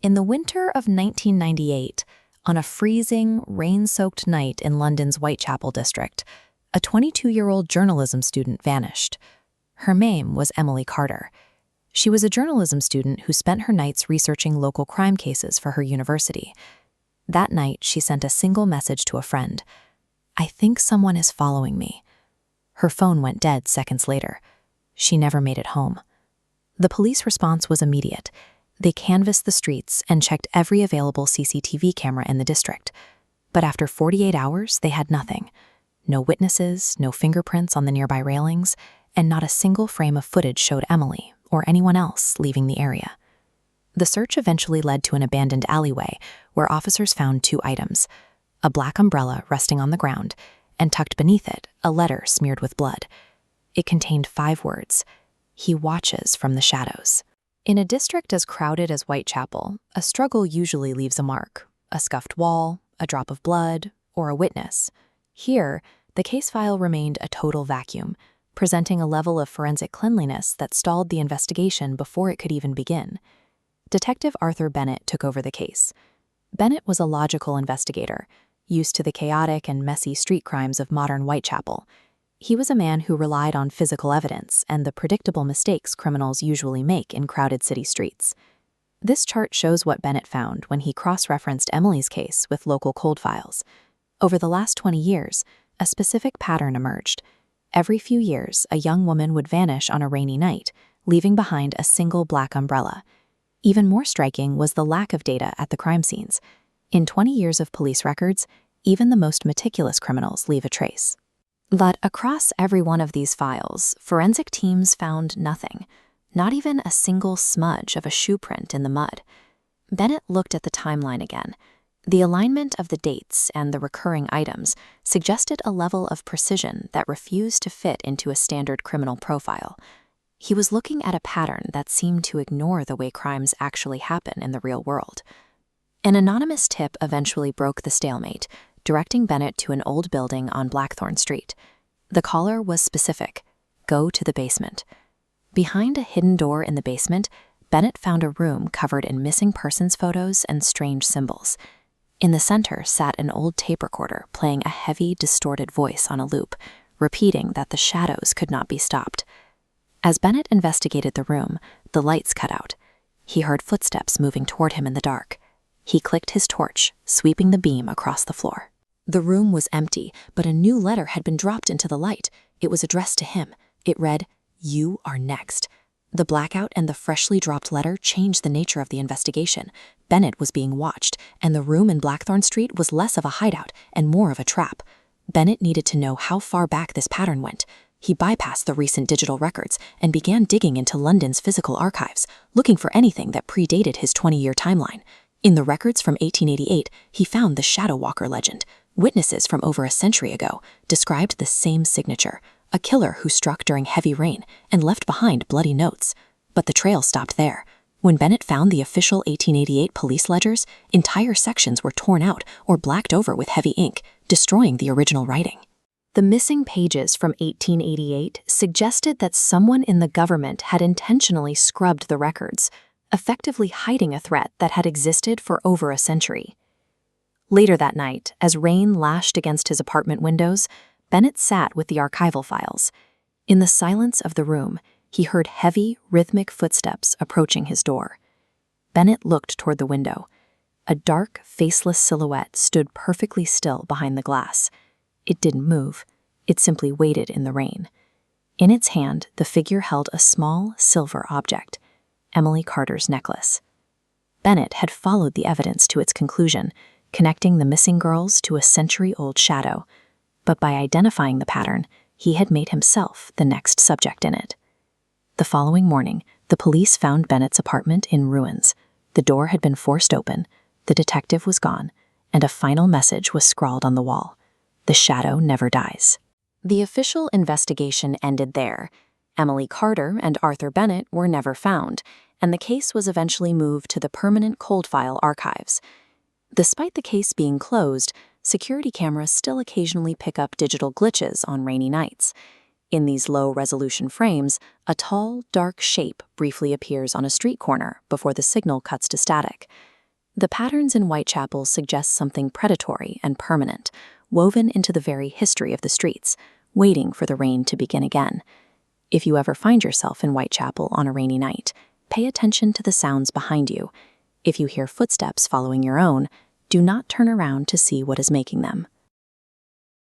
In the winter of 1998, on a freezing, rain-soaked night in London's Whitechapel district, a 22-year-old journalism student vanished. Her name was Emily Carter. She was a journalism student who spent her nights researching local crime cases for her university. That night, she sent a single message to a friend. "I think someone is following me." Her phone went dead seconds later. She never made it home. The police response was immediate. They canvassed the streets and checked every available CCTV camera in the district. But after 48 hours, they had nothing. No witnesses, no fingerprints on the nearby railings, and not a single frame of footage showed Emily or anyone else leaving the area. The search eventually led to an abandoned alleyway where officers found two items: a black umbrella resting on the ground, and tucked beneath it, a letter smeared with blood. It contained 5 words: "He watches from the shadows." In a district as crowded as Whitechapel, a struggle usually leaves a mark: a scuffed wall, a drop of blood, or a witness. Here, the case file remained a total vacuum, presenting a level of forensic cleanliness that stalled the investigation before it could even begin. Detective Arthur Bennett took over the case. Bennett was a logical investigator, used to the chaotic and messy street crimes of modern Whitechapel. He was a man who relied on physical evidence and the predictable mistakes criminals usually make in crowded city streets. This chart shows what Bennett found when he cross-referenced Emily's case with local cold files. Over the last 20 years, a specific pattern emerged. Every few years, a young woman would vanish on a rainy night, leaving behind a single black umbrella. Even more striking was the lack of data at the crime scenes. In 20 years of police records, even the most meticulous criminals leave a trace. But across every one of these files, forensic teams found nothing, not even a single smudge of a shoe print in the mud. Bennett looked at the timeline again. The alignment of the dates and the recurring items suggested a level of precision that refused to fit into a standard criminal profile. He was looking at a pattern that seemed to ignore the way crimes actually happen in the real world. An anonymous tip eventually broke the stalemate, directing Bennett to an old building on Blackthorn Street. The caller was specific: go to the basement. Behind a hidden door in the basement, Bennett found a room covered in missing persons photos and strange symbols. In the center sat an old tape recorder playing a heavy, distorted voice on a loop, repeating that the shadows could not be stopped. As Bennett investigated the room, the lights cut out. He heard footsteps moving toward him in the dark. He clicked his torch, sweeping the beam across the floor. The room was empty, but a new letter had been dropped into the light. It was addressed to him. It read, "You are next." The blackout and the freshly dropped letter changed the nature of the investigation. Bennett was being watched, and the room in Blackthorn Street was less of a hideout and more of a trap. Bennett needed to know how far back this pattern went. He bypassed the recent digital records and began digging into London's physical archives, looking for anything that predated his 20-year timeline. In the records from 1888, he found the Shadow Walker legend. Witnesses from over a century ago described the same signature: a killer who struck during heavy rain and left behind bloody notes. But the trail stopped there. When Bennett found the official 1888 police ledgers, entire sections were torn out or blacked over with heavy ink, destroying the original writing. The missing pages from 1888 suggested that someone in the government had intentionally scrubbed the records, effectively hiding a threat that had existed for over a century. Later that night, as rain lashed against his apartment windows, Bennett sat with the archival files. In the silence of the room, he heard heavy, rhythmic footsteps approaching his door. Bennett looked toward the window. A dark, faceless silhouette stood perfectly still behind the glass. It didn't move. It simply waited in the rain. In its hand, the figure held a small, silver object: Emily Carter's necklace. Bennett had followed the evidence to its conclusion, connecting the missing girls to a century-old shadow. But by identifying the pattern, he had made himself the next subject in it. The following morning, the police found Bennett's apartment in ruins. The door had been forced open, the detective was gone, and a final message was scrawled on the wall: "The shadow never dies." The official investigation ended there. Emily Carter and Arthur Bennett were never found, and the case was eventually moved to the permanent cold file archives. Despite the case being closed, security cameras still occasionally pick up digital glitches on rainy nights. In these low-resolution frames, a tall, dark shape briefly appears on a street corner before the signal cuts to static. The patterns in Whitechapel suggest something predatory and permanent, woven into the very history of the streets, waiting for the rain to begin again. If you ever find yourself in Whitechapel on a rainy night, pay attention to the sounds behind you. If you hear footsteps following your own, do not turn around to see what is making them.